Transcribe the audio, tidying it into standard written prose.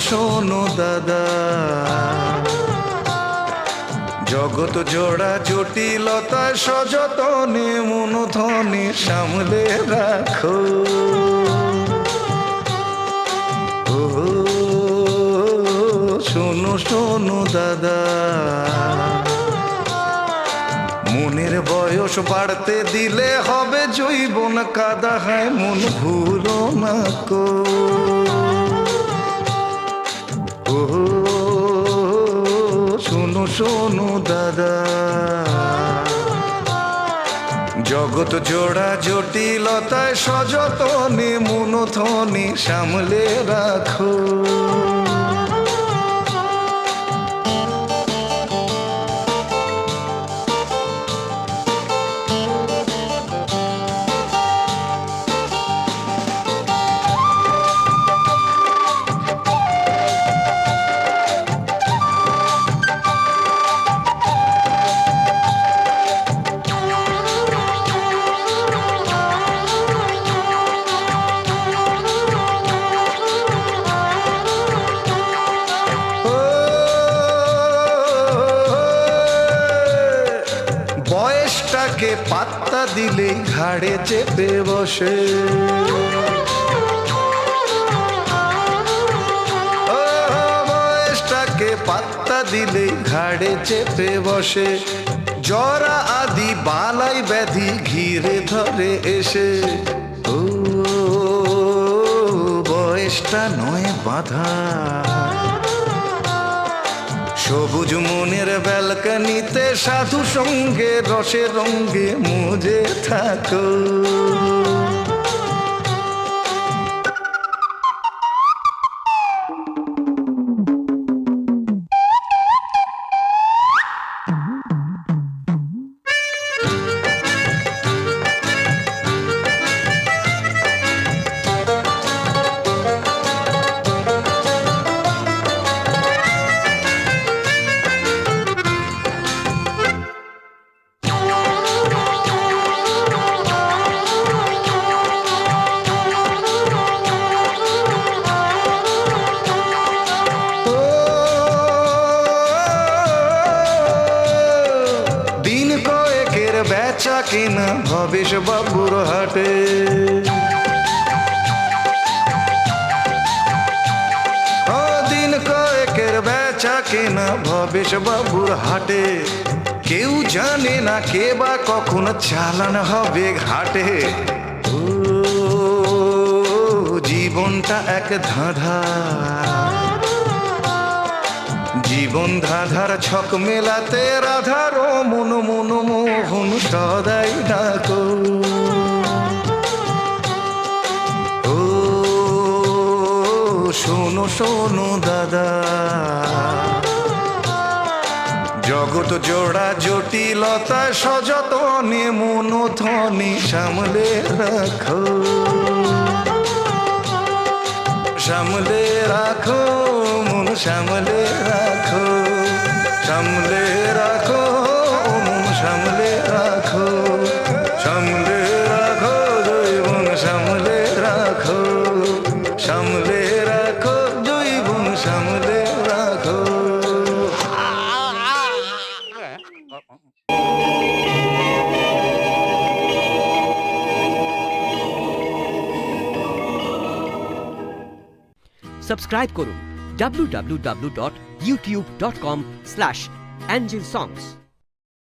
শোনো দাদা, জগৎ জোড়া জটিলতা সযতনে মনধনে সামলে রাখো। ও শোনো শোনো দাদা, মনের বয়স বাড়তে দিলে হবে জৈবন কাদা, হয় মন ভুলো না কো। ও শোনো শোনো দাদা, জগৎ জোড়া জটিলতায় সযতনে মনধনে সামলে রাখো। বয়সটাকে পাত্তা দিলেই ঘাড়ে চেপে বসে, বয়সটাকে পাত্তা দিলেই ঘাড়ে চেপে বসে, জরা আদি বালাই ব্যাধি ঘিরে ধরে এসে। ও বয়সটা নয় বাধা, সবুজ মনের ব্যালকনিতে সাধু সঙ্গে রসে রঙ্গে মুজে থাকো। বেচা কিনা ভবেশ বাবুর হাটে, দিন কয়েকের বেচা কিনা ভবেশ বাবুর হাটে। কেউ জানে না কে বা কখন চালান হবে ঘাটে। ও জীবনটা এক ধাঁধা, জীবন ধাঁধার ছক মেলাতে রাধার মন মন মোহন সদাই ডাকো। ও শোনো শোনো দাদা, জগৎ জোড়া জটিলতা সযতনে মনধনে সামলে রাখো। সামলে রাখো মন সামলে রাখো, সামলে রাখো মন সামলে রাখো, সামলে রাখো জৈবন সামলে রাখো, সামলে রাখো জৈবন সামলে রাখো। সাবস্ক্রাইব করুন www.youtube.com/angelsongs।